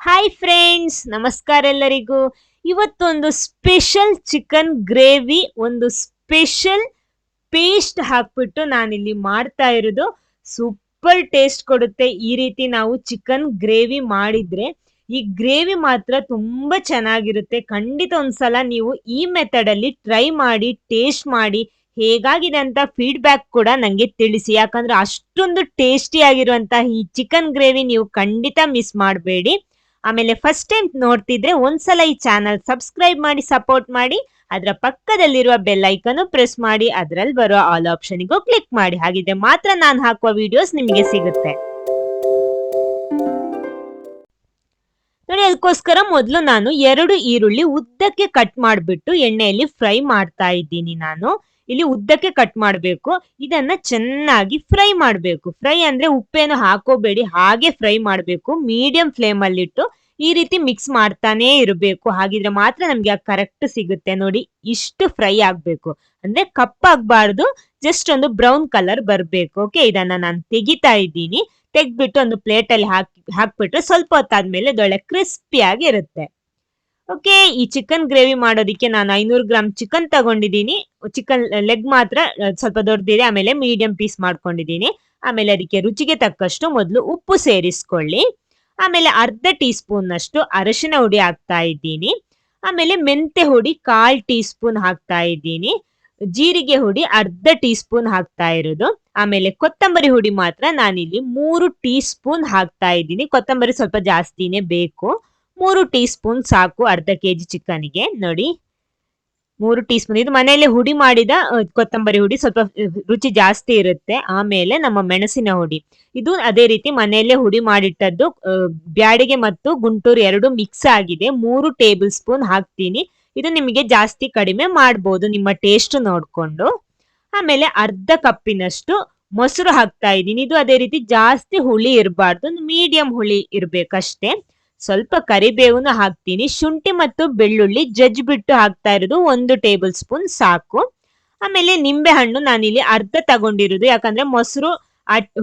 Hi friends, ನಮಸ್ಕಾರ ಎಲ್ಲರಿಗೂ. ಇವತ್ತೊಂದು ಸ್ಪೆಷಲ್ ಚಿಕನ್ ಗ್ರೇವಿ, ಒಂದು ಸ್ಪೆಷಲ್ ಪೇಸ್ಟ್ ಹಾಕ್ಬಿಟ್ಟು ನಾನಿಲ್ಲಿ ಮಾಡ್ತಾ ಇರೋದು. ಸೂಪರ್ ಟೇಸ್ಟ್ ಕೊಡುತ್ತೆ ಈ ರೀತಿ ನಾವು ಚಿಕನ್ ಗ್ರೇವಿ ಮಾಡಿದ್ರೆ. ಈ ಗ್ರೇವಿ ಮಾತ್ರ ತುಂಬಾ ಚೆನ್ನಾಗಿರುತ್ತೆ. ಖಂಡಿತ ಒಂದ್ಸಲ ನೀವು ಈ ಮೆಥಡ್ ಅಲ್ಲಿ ಟ್ರೈ ಮಾಡಿ, ಟೇಸ್ಟ್ ಮಾಡಿ, ಹೇಗಾಗಿದೆ ಅಂತ ಫೀಡ್ಬ್ಯಾಕ್ ಕೂಡ ನಂಗೆ ತಿಳಿಸಿ. ಯಾಕಂದ್ರೆ ಅಷ್ಟೊಂದು ಟೇಸ್ಟಿ ಆಗಿರುವಂತಹ ಈ ಚಿಕನ್ ಗ್ರೇವಿ ನೀವು ಖಂಡಿತ ಮಿಸ್ ಮಾಡಬೇಡಿ. ಆಮೇಲೆ ಫಸ್ಟ್ ಟೈಮ್ ನೋಡ್ತಿದ್ರೆ ಒಂದ್ಸಲ ಈ ಚಾನಲ್ ಸಬ್ಸ್ಕ್ರೈಬ್ ಮಾಡಿ ಸಪೋರ್ಟ್ ಮಾಡಿ. ಅದರ ಪಕ್ಕದಲ್ಲಿರುವ ಬೆಲ್ ಐಕನ್ ಪ್ರೆಸ್ ಮಾಡಿ, ಅದರಲ್ಲಿ ಬರೋ ಆಲ್ ಆಪ್ಷನ್ಗೂ ಕ್ಲಿಕ್ ಮಾಡಿ. ಹಾಗಿದ್ರೆ ಮಾತ್ರ ನಾನು ಹಾಕುವ ವಿಡಿಯೋಸ್ ನಿಮಗೆ ಸಿಗುತ್ತೆ ನೋಡಿ. ಅದಕ್ಕೋಸ್ಕರ ಮೊದಲು ನಾನು 2 ಈರುಳ್ಳಿ ಉದ್ದಕ್ಕೆ ಕಟ್ ಮಾಡಿಬಿಟ್ಟು ಎಣ್ಣೆಯಲ್ಲಿ ಫ್ರೈ ಮಾಡ್ತಾ ಇದ್ದೀನಿ. ನಾನು ಇಲ್ಲಿ ಉದ್ದಕ್ಕೆ ಕಟ್ ಮಾಡಬೇಕು. ಇದನ್ನ ಚೆನ್ನಾಗಿ ಫ್ರೈ ಮಾಡಬೇಕು. ಫ್ರೈ ಅಂದ್ರೆ ಉಪ್ಪೇನು ಹಾಕೋಬೇಡಿ, ಹಾಗೆ ಫ್ರೈ ಮಾಡಬೇಕು. ಮೀಡಿಯಂ ಫ್ಲೇಮ್ ಅಲ್ಲಿ ಇಟ್ಟು ಈ ರೀತಿ ಮಿಕ್ಸ್ ಮಾಡ್ತಾನೆ ಇರಬೇಕು. ಹಾಗಿದ್ರೆ ಮಾತ್ರ ನಮ್ಗೆ ಕರೆಕ್ಟ್ ಸಿಗುತ್ತೆ. ನೋಡಿ, ಇಷ್ಟು ಫ್ರೈ ಆಗ್ಬೇಕು. ಅಂದ್ರೆ ಕಪ್ಪಾಗಬಾರ್ದು, ಜಸ್ಟ್ ಒಂದು ಬ್ರೌನ್ ಕಲರ್ ಬರ್ಬೇಕು. ಓಕೆ, ಇದನ್ನ ನಾನು ತೆಗಿತಾ ಇದ್ದೀನಿ. ತೆಗ್ದ್ಬಿಟ್ಟು ಒಂದು ಪ್ಲೇಟ್ ಅಲ್ಲಿ ಹಾಕ್ಬಿಟ್ರೆ ಸ್ವಲ್ಪ ಹೊತ್ತಾದ್ಮೇಲೆ ಒಳ್ಳೆ ಕ್ರಿಸ್ಪಿ ಆಗಿ ಇರುತ್ತೆ. ಓಕೆ, ಈ ಚಿಕನ್ ಗ್ರೇವಿ ಮಾಡೋದಿಕ್ಕೆ ನಾನು 500 ಗ್ರಾಮ್ ಚಿಕನ್ ತಗೊಂಡಿದ್ದೀನಿ. ಚಿಕನ್ ಲೆಗ್ ಮಾತ್ರ ಸ್ವಲ್ಪ ದೊಡ್ಡದಿದೆ. ಆಮೇಲೆ ಮೀಡಿಯಂ ಪೀಸ್ ಮಾಡ್ಕೊಂಡಿದ್ದೀನಿ. ಆಮೇಲೆ ಅದಕ್ಕೆ ರುಚಿಗೆ ತಕ್ಕಷ್ಟು ಮೊದಲು ಉಪ್ಪು ಸೇರಿಸ್ಕೊಳ್ಳಿ. ಆಮೇಲೆ ಅರ್ಧ ಟೀ ಸ್ಪೂನ್ ಅಷ್ಟು ಅರಿಶಿನ ಹುಡಿ ಹಾಕ್ತಾ ಇದ್ದೀನಿ. ಆಮೇಲೆ ಮೆಂತೆ ಹುಡಿ 1/4 ಟೀ ಸ್ಪೂನ್ ಹಾಕ್ತಾ ಇದ್ದೀನಿ. ಜೀರಿಗೆ ಹುಡಿ ಅರ್ಧ ಟೀ ಸ್ಪೂನ್ ಹಾಕ್ತಾ ಇರೋದು. ಆಮೇಲೆ ಕೊತ್ತಂಬರಿ ಹುಡಿ ಮಾತ್ರ ನಾನಿಲ್ಲಿ 3 ಟೀ ಸ್ಪೂನ್ ಹಾಕ್ತಾ ಇದ್ದೀನಿ. ಕೊತ್ತಂಬರಿ ಸ್ವಲ್ಪ ಜಾಸ್ತಿನೇ ಬೇಕು. 3 ಟೀ ಸ್ಪೂನ್ ಸಾಕು ಅರ್ಧ ಕೆಜಿ ಚಿಕನ್ಗೆ. ನೋಡಿ, 3 ಟೀ ಸ್ಪೂನ್. ಇದು ಮನೆಯಲ್ಲೇ ಹುಡಿ ಮಾಡಿದ ಕೊತ್ತಂಬರಿ ಹುಡಿ, ಸ್ವಲ್ಪ ರುಚಿ ಜಾಸ್ತಿ ಇರುತ್ತೆ. ಆಮೇಲೆ ನಮ್ಮ ಮೆಣಸಿನ ಹುಡಿ, ಇದು ಅದೇ ರೀತಿ ಮನೆಯಲ್ಲೇ ಹುಡಿ ಮಾಡಿಟ್ಟದ್ದು. ಬ್ಯಾಡಿಗೆ ಮತ್ತು ಗುಂಟೂರು 2 ಮಿಕ್ಸ್ ಆಗಿದೆ. 3 ಟೇಬಲ್ ಸ್ಪೂನ್ ಹಾಕ್ತೀನಿ. ಇದು ನಿಮಗೆ ಜಾಸ್ತಿ ಕಡಿಮೆ ಮಾಡ್ಬೋದು ನಿಮ್ಮ ಟೇಸ್ಟ್ ನೋಡ್ಕೊಂಡು. ಆಮೇಲೆ ಅರ್ಧ ಕಪ್ಪಿನಷ್ಟು ಮೊಸರು ಹಾಕ್ತಾ ಇದ್ದೀನಿ. ಇದು ಅದೇ ರೀತಿ ಜಾಸ್ತಿ ಹುಳಿ ಇರಬಾರ್ದು, ಮೀಡಿಯಂ ಹುಳಿ ಇರ್ಬೇಕಷ್ಟೇ. ಸ್ವಲ್ಪ ಕರಿಬೇವನ್ನು ಹಾಕ್ತೀನಿ. ಶುಂಠಿ ಮತ್ತು ಬೆಳ್ಳುಳ್ಳಿ ಜಜ್ಜಿಬಿಟ್ಟು ಹಾಕ್ತಾ ಇರೋದು 1 ಟೇಬಲ್ ಸ್ಪೂನ್ ಸಾಕು. ಆಮೇಲೆ ನಿಂಬೆ ಹಣ್ಣು ನಾನಿಲ್ಲಿ ಅರ್ಧ ತಗೊಂಡಿರೋದು. ಯಾಕಂದ್ರೆ ಮೊಸರು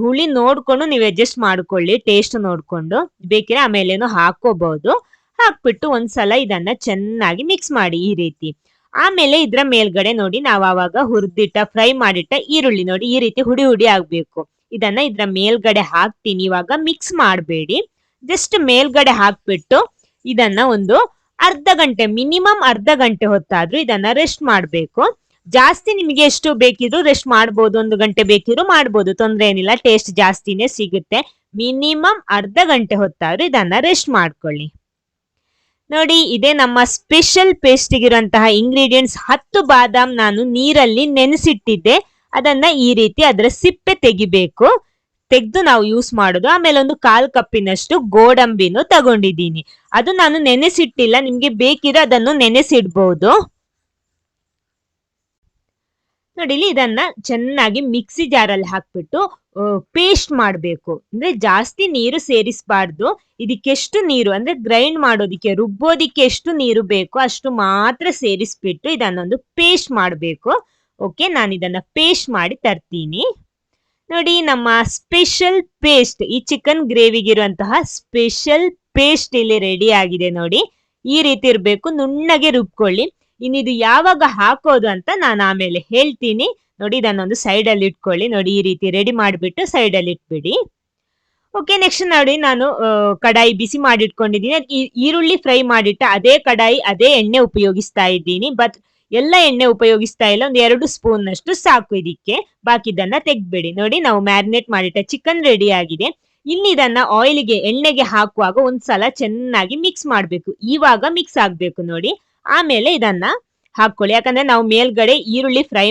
ಹುಳಿ ನೋಡ್ಕೊಂಡು ನೀವು ಅಡ್ಜಸ್ಟ್ ಮಾಡ್ಕೊಳ್ಳಿ, ಟೇಸ್ಟ್ ನೋಡ್ಕೊಂಡು. ಬೇಕಿದ್ರೆ ಆಮೇಲೇನು ಹಾಕೋಬಹುದು. ಹಾಕ್ಬಿಟ್ಟು ಒಂದ್ಸಲ ಇದನ್ನ ಚೆನ್ನಾಗಿ ಮಿಕ್ಸ್ ಮಾಡಿ ಈ ರೀತಿ. ಆಮೇಲೆ ಇದ್ರ ಮೇಲ್ಗಡೆ ನೋಡಿ, ನಾವು ಆವಾಗ ಹುರಿದಿಟ್ಟ ಫ್ರೈ ಮಾಡಿಟ್ಟ ಈರುಳ್ಳಿ ನೋಡಿ ಈ ರೀತಿ ಹುಡಿ ಹುಡಿ ಆಗ್ಬೇಕು. ಇದನ್ನ ಇದ್ರ ಮೇಲ್ಗಡೆ ಹಾಕ್ತೀನಿ. ಇವಾಗ ಮಿಕ್ಸ್ ಮಾಡಬೇಡಿ, ಜಸ್ಟ್ ಮೇಲ್ಗಡೆ ಹಾಕ್ಬಿಟ್ಟು ಇದನ್ನ ಒಂದು ಅರ್ಧ ಗಂಟೆ, ಮಿನಿಮಮ್ ಅರ್ಧ ಗಂಟೆ ಹೊತ್ತಾದ್ರೂ ಇದನ್ನ ರೆಸ್ಟ್ ಮಾಡ್ಬೇಕು. ಜಾಸ್ತಿ ನಿಮಗೆ ಎಷ್ಟು ಬೇಕಿದ್ರು ರೆಸ್ಟ್ ಮಾಡ್ಬೋದು, 1 ಗಂಟೆ ಬೇಕಿದ್ರು ಮಾಡ್ಬೋದು, ತೊಂದ್ರೆ ಏನಿಲ್ಲ. ಟೇಸ್ಟ್ ಜಾಸ್ತಿನೇ ಸಿಗುತ್ತೆ. ಮಿನಿಮಮ್ ಅರ್ಧ ಗಂಟೆ ಹೊತ್ತಾದ್ರೂ ಇದನ್ನ ರೆಸ್ಟ್ ಮಾಡ್ಕೊಳ್ಳಿ. ನೋಡಿ, ಇದೇ ನಮ್ಮ ಸ್ಪೆಷಲ್ ಪೇಸ್ಟಿಗಿರುವಂತಹ ಇಂಗ್ರೀಡಿಯೆಂಟ್ಸ್. 10 ಬಾದಾಮ್ ನಾನು ನೀರಲ್ಲಿ ನೆನೆಸಿಟ್ಟಿದ್ದೆ. ಅದನ್ನ ಈ ರೀತಿ ಅದರ ಸಿಪ್ಪೆ ತೆಗಿಬೇಕು. ತೆಗೆದು ನಾವು ಯೂಸ್ ಮಾಡೋದು. ಆಮೇಲೆ ಒಂದು 1/4 ಕಪ್ಪಿನಷ್ಟು ಗೋಡಂಬಿನೂ ತಗೊಂಡಿದ್ದೀನಿ. ಅದು ನಾನು ನೆನೆಸಿಟ್ಟಿಲ್ಲ, ನಿಮ್ಗೆ ಬೇಕಿದ್ರೆ ಅದನ್ನು ನೆನೆಸಿಡ್ಬಹುದು. ನೋಡಿ, ಇದನ್ನ ಚೆನ್ನಾಗಿ ಮಿಕ್ಸಿ ಜಾರಲ್ಲಿ ಹಾಕ್ಬಿಟ್ಟು ಪೇಸ್ಟ್ ಮಾಡಬೇಕು. ಅಂದ್ರೆ ಜಾಸ್ತಿ ನೀರು ಸೇರಿಸಬಾರ್ದು. ಇದಕ್ಕೆಷ್ಟು ನೀರು ಅಂದ್ರೆ ಗ್ರೈಂಡ್ ಮಾಡೋದಿಕ್ಕೆ, ರುಬ್ಬೋದಿಕ್ಕೆ ಎಷ್ಟು ನೀರು ಬೇಕು ಅಷ್ಟು ಮಾತ್ರ ಸೇರಿಸ್ಬಿಟ್ಟು ಇದನ್ನೊಂದು ಪೇಸ್ಟ್ ಮಾಡಬೇಕು. ಓಕೆ, ನಾನು ಇದನ್ನ ಪೇಸ್ಟ್ ಮಾಡಿ ತರ್ತೀನಿ. ನೋಡಿ, ನಮ್ಮ ಸ್ಪೆಷಲ್ ಪೇಸ್ಟ್, ಈ ಚಿಕನ್ ಗ್ರೇವಿಗಿರುವಂತಹ ಸ್ಪೆಷಲ್ ಪೇಸ್ಟ್ ಇಲ್ಲಿ ರೆಡಿ ಆಗಿದೆ. ನೋಡಿ, ಈ ರೀತಿ ಇರ್ಬೇಕು, ನುಣ್ಣಗೆ ರುಬ್ಕೊಳ್ಳಿ. ಇನ್ನಿದು ಯಾವಾಗ ಹಾಕೋದು ಅಂತ ನಾನು ಆಮೇಲೆ ಹೇಳ್ತೀನಿ. ನೋಡಿ, ಇದನ್ನೊಂದು ಸೈಡ್ ಅಲ್ಲಿ ಇಟ್ಕೊಳ್ಳಿ. ನೋಡಿ, ಈ ರೀತಿ ರೆಡಿ ಮಾಡಿಬಿಟ್ಟು ಸೈಡ್ ಅಲ್ಲಿ ಇಟ್ಬಿಡಿ. ಓಕೆ, ನೆಕ್ಸ್ಟ್ ನೋಡಿ, ನಾನು ಕಡಾಯಿ ಬಿಸಿ ಮಾಡಿಟ್ಕೊಂಡಿದ್ದೀನಿ. ಈರುಳ್ಳಿ ಫ್ರೈ ಮಾಡಿಟ್ಟ ಅದೇ ಕಡಾಯಿ, ಅದೇ ಎಣ್ಣೆ ಉಪಯೋಗಿಸ್ತಾ ಇದ್ದೀನಿ. ಬಟ್ ಎಲ್ಲ ಎಣ್ಣೆ ಉಪಯೋಗಿಸ್ತಾ ಇಲ್ಲ, ಒಂದು 2 ಸ್ಪೂನ್ ಅಷ್ಟು ಸಾಕು ಇದಕ್ಕೆ. ಬಾಕಿದನ್ನ ತೆಗ್ದ್ಬಿಡಿ. ನೋಡಿ, ನಾವು ಮ್ಯಾರಿನೇಟ್ ಮಾಡಿಟ್ಟ ಚಿಕನ್ ರೆಡಿ ಆಗಿದೆ. ಇಲ್ಲಿ ಇದನ್ನ ಆಯಿಲ್ಗೆ, ಎಣ್ಣೆಗೆ ಹಾಕುವಾಗ ಒಂದ್ಸಲ ಚೆನ್ನಾಗಿ ಮಿಕ್ಸ್ ಮಾಡ್ಬೇಕು. ಇವಾಗ ಮಿಕ್ಸ್ ಆಗ್ಬೇಕು ನೋಡಿ. ಆಮೇಲೆ ಇದನ್ನ ಹಾಕೊಳ್ಳಿ. ಯಾಕಂದ್ರೆ ನಾವು ಮೇಲ್ಗಡೆ ಈರುಳ್ಳಿ ಫ್ರೈ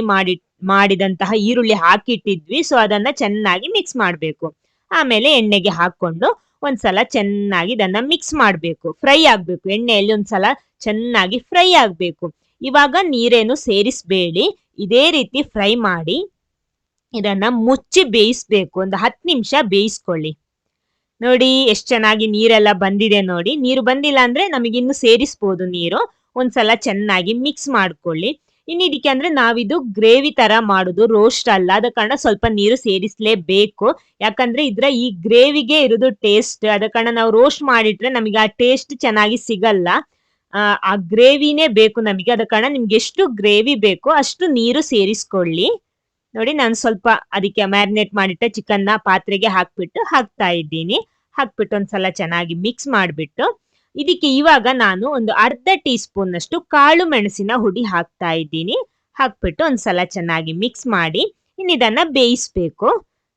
ಮಾಡಿದಂತಹ ಈರುಳ್ಳಿ ಹಾಕಿಟ್ಟಿದ್ವಿ. ಸೊ ಅದನ್ನ ಚೆನ್ನಾಗಿ ಮಿಕ್ಸ್ ಮಾಡ್ಬೇಕು. ಆಮೇಲೆ ಎಣ್ಣೆಗೆ ಹಾಕೊಂಡು ಒಂದ್ಸಲ ಚೆನ್ನಾಗಿ ಇದನ್ನ ಮಿಕ್ಸ್ ಮಾಡ್ಬೇಕು. ಫ್ರೈ ಆಗ್ಬೇಕು, ಎಣ್ಣೆಯಲ್ಲಿ ಒಂದ್ಸಲ ಚೆನ್ನಾಗಿ ಫ್ರೈ ಆಗ್ಬೇಕು. ಇವಾಗ ನೀರೇನು ಸೇರಿಸಬೇಡಿ, ಇದೇ ರೀತಿ ಫ್ರೈ ಮಾಡಿ ಇದನ್ನ ಮುಚ್ಚಿ ಬೇಯಿಸ್ಬೇಕು. ಒಂದು 10 ನಿಮಿಷ ಬೇಯಿಸ್ಕೊಳ್ಳಿ. ನೋಡಿ, ಎಷ್ಟು ಚೆನ್ನಾಗಿ ನೀರೆಲ್ಲ ಬಂದಿದೆ. ನೋಡಿ, ನೀರು ಬಂದಿಲ್ಲ ಅಂದ್ರೆ ನಮಗಿನ್ನು ಸೇರಿಸ್ಬೋದು ನೀರು. ಒಂದ್ಸಲ ಚೆನ್ನಾಗಿ ಮಿಕ್ಸ್ ಮಾಡ್ಕೊಳ್ಳಿ. ಇನ್ನು ಇದಕ್ಕೆ ಅಂದ್ರೆ ನಾವಿದು ಗ್ರೇವಿ ತರ ಮಾಡುದು, ರೋಸ್ಟ್ ಅಲ್ಲ. ಆದ ಕಾರಣ ಸ್ವಲ್ಪ ನೀರು ಸೇರಿಸಲೇಬೇಕು. ಯಾಕಂದ್ರೆ ಈ ಗ್ರೇವಿಗೆ ಇರೋದು ಟೇಸ್ಟ್. ಆದ ಕಾರಣ ನಾವು ರೋಸ್ಟ್ ಮಾಡಿಟ್ರೆ ನಮಗೆ ಆ ಟೇಸ್ಟ್ ಚೆನ್ನಾಗಿ ಸಿಗಲ್ಲ. ಆ ಗ್ರೇವಿನೇ ಬೇಕು ನಮಗೆ. ಆದ ಕಾರಣ ನಿಮ್ಗೆ ಎಷ್ಟು ಗ್ರೇವಿ ಬೇಕೋ ಅಷ್ಟು ನೀರು ಸೇರಿಸ್ಕೊಳ್ಳಿ. ನೋಡಿ ನಾನು ಸ್ವಲ್ಪ ಅದಕ್ಕೆ ಮ್ಯಾರಿನೇಟ್ ಮಾಡಿಟ್ಟ ಚಿಕನ್ನ ಪಾತ್ರೆಗೆ ಹಾಕ್ತಾ ಇದ್ದೀನಿ. ಹಾಕ್ಬಿಟ್ಟು ಒಂದ್ಸಲ ಚೆನ್ನಾಗಿ ಮಿಕ್ಸ್ ಮಾಡಿಬಿಟ್ಟು ಇದಕ್ಕೆ ಇವಾಗ ನಾನು ಒಂದು ಅರ್ಧ ಟೀ ಸ್ಪೂನ್ ಅಷ್ಟು ಕಾಳು ಮೆಣಸಿನ ಹುಡಿ ಹಾಕ್ತಾ ಇದ್ದೀನಿ. ಹಾಕ್ಬಿಟ್ಟು ಒಂದ್ಸಲ ಚೆನ್ನಾಗಿ ಮಿಕ್ಸ್ ಮಾಡಿ ಇನ್ನು ಇದನ್ನ ಬೇಯಿಸ್ಬೇಕು.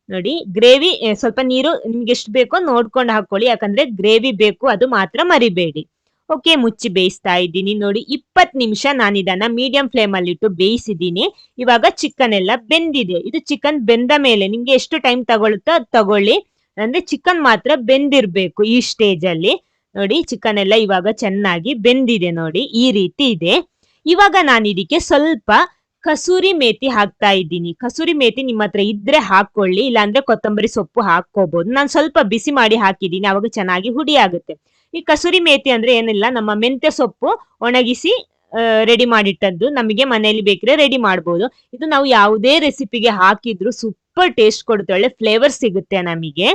ನೋಡಿ ಗ್ರೇವಿ ಸ್ವಲ್ಪ ನೀರು ನಿಮ್ಗೆ ಎಷ್ಟು ಬೇಕೋ ನೋಡ್ಕೊಂಡು ಹಾಕೊಳ್ಳಿ, ಯಾಕಂದ್ರೆ ಗ್ರೇವಿ ಬೇಕು, ಅದು ಮಾತ್ರ ಮರಿಬೇಡಿ. ಓಕೆ, ಮುಚ್ಚಿ ಬೇಯಿಸ್ತಾ ಇದ್ದೀನಿ. ನೋಡಿ 20 ನಿಮಿಷ ನಾನು ಇದನ್ನ ಮೀಡಿಯಂ ಫ್ಲೇಮ್ ಅಲ್ಲಿ ಇಟ್ಟು ಬೇಯಿಸಿದ್ದೀನಿ. ಇವಾಗ ಚಿಕನ್ ಎಲ್ಲ ಬೆಂದಿದೆ. ಇದು ಚಿಕನ್ ಬೆಂದ ಮೇಲೆ ನಿಮ್ಗೆ ಎಷ್ಟು ಟೈಮ್ ತಗೊಳುತ್ತೋ ಅದು ತಗೊಳ್ಳಿ. ಅಂದ್ರೆ ಚಿಕನ್ ಮಾತ್ರ ಬೆಂದಿರ್ಬೇಕು ಈ ಸ್ಟೇಜ್ ಅಲ್ಲಿ. ನೋಡಿ ಚಿಕನ್ ಎಲ್ಲ ಇವಾಗ ಚೆನ್ನಾಗಿ ಬೆಂದಿದೆ. ನೋಡಿ ಈ ರೀತಿ ಇದೆ. ಇವಾಗ ನಾನು ಇದಕ್ಕೆ ಸ್ವಲ್ಪ ಕಸೂರಿ ಮೇಥಿ ಹಾಕ್ತಾ ಇದ್ದೀನಿ. ಕಸೂರಿ ಮೇಥಿ ನಿಮ್ಮ ಹತ್ರ ಇದ್ರೆ ಹಾಕೊಳ್ಳಿ, ಇಲ್ಲಾಂದ್ರೆ ಕೊತ್ತಂಬರಿ ಸೊಪ್ಪು ಹಾಕೋಬಹುದು. ನಾನು ಸ್ವಲ್ಪ ಬಿಸಿ ಮಾಡಿ ಹಾಕಿದ್ದೀನಿ, ಅವಾಗ ಚೆನ್ನಾಗಿ ಹುಡಿ ಆಗುತ್ತೆ. ಈ ಕಸೂರಿ ಮೇಥಿ ಅಂದ್ರೆ ಏನಿಲ್ಲ, ನಮ್ಮ ಮೆಂತ್ಯ ಸೊಪ್ಪು ಒಣಗಿಸಿ ರೆಡಿ ಮಾಡಿಟ್ಟದ್ದು. ನಮಗೆ ಮನೆಯಲ್ಲಿ ಬೇಕಿದ್ರೆ ರೆಡಿ ಮಾಡಬಹುದು. ಇದು ನಾವು ಯಾವುದೇ ರೆಸಿಪಿಗೆ ಹಾಕಿದ್ರು ಸೂಪರ್ ಟೇಸ್ಟ್ ಕೊಡುತ್ತೆ, ಒಳ್ಳೆ ಫ್ಲೇವರ್ ಸಿಗುತ್ತೆ ನಮಗೆ.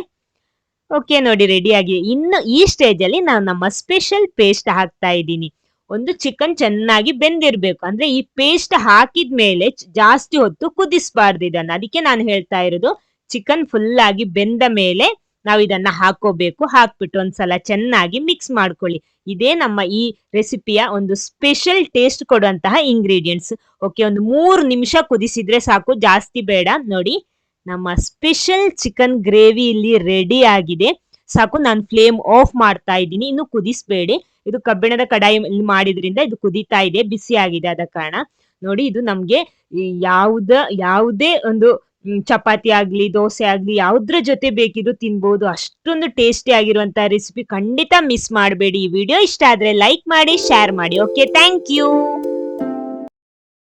ಓಕೆ ನೋಡಿ ರೆಡಿ ಆಗಿದೆ. ಇನ್ನು ಈ ಸ್ಟೇಜ್ ಅಲ್ಲಿ ನಾನು ನಮ್ಮ ಸ್ಪೆಷಲ್ ಪೇಸ್ಟ್ ಹಾಕ್ತಾ ಇದ್ದೀನಿ. ಒಂದು ಚಿಕನ್ ಚೆನ್ನಾಗಿ ಬೆಂದಿರ್ಬೇಕು, ಅಂದ್ರೆ ಈ ಪೇಸ್ಟ್ ಹಾಕಿದ್ಮೇಲೆ ಜಾಸ್ತಿ ಹೊತ್ತು ಕುದಿಸಬಾರ್ದು ಇದನ್ನ. ಅದಕ್ಕೆ ನಾನು ಹೇಳ್ತಾ ಇರೋದು, ಚಿಕನ್ ಫುಲ್ ಆಗಿ ಬೆಂದ ಮೇಲೆ ನಾವು ಇದನ್ನ ಹಾಕೋಬೇಕು. ಹಾಕ್ಬಿಟ್ಟು ಒಂದ್ಸಲ ಚೆನ್ನಾಗಿ ಮಿಕ್ಸ್ ಮಾಡ್ಕೊಳ್ಳಿ. ಇದೇ ನಮ್ಮ ಈ ರೆಸಿಪಿಯ ಒಂದು ಸ್ಪೆಷಲ್ ಟೇಸ್ಟ್ ಕೊಡುವಂತಹ ಇಂಗ್ರೀಡಿಯೆಂಟ್ಸ್. ಓಕೆ, ಒಂದು 3 ನಿಮಿಷ ಕುದಿಸಿದ್ರೆ ಸಾಕು, ಜಾಸ್ತಿ ಬೇಡ. ನೋಡಿ ನಮ್ಮ ಸ್ಪೆಷಲ್ ಚಿಕನ್ ಗ್ರೇವಿ ಇಲ್ಲಿ ರೆಡಿ ಆಗಿದೆ. ಸಾಕು, ನಾನು ಫ್ಲೇಮ್ ಆಫ್ ಮಾಡ್ತಾ ಇದ್ದೀನಿ. ಇನ್ನು ಕುದಿಸ್ಬೇಡಿ, ಇದು ಕಬ್ಬಿಣದ ಕಡಾಯಿ ಮಾಡಿದ್ರಿಂದ ಇದು ಕುದೀತಾ ಇದೆ, ಬಿಸಿ ಆಗಿದೆ. ಆದ ಕಾರಣ ನೋಡಿ ಇದು ನಮ್ಗೆ ಯಾವುದೇ ಒಂದು ಚಪಾತಿ ಆಗ್ಲಿ ದೋಸೆ ಆಗ್ಲಿ ಯಾವ್ದ್ರ ಜೊತೆ ಬೇಕಿದ್ರು ತಿನ್ಬಹುದು. ಅಷ್ಟೊಂದು ಟೇಸ್ಟಿ ಆಗಿರುವಂತಹ ರೆಸಿಪಿ. ಖಂಡಿತ ಮಿಸ್ ಮಾಡಬೇಡಿ. ಈ ವಿಡಿಯೋ ಇಷ್ಟ ಆದ್ರೆ ಲೈಕ್ ಮಾಡಿ, ಶೇರ್ ಮಾಡಿ. Okay, thank you.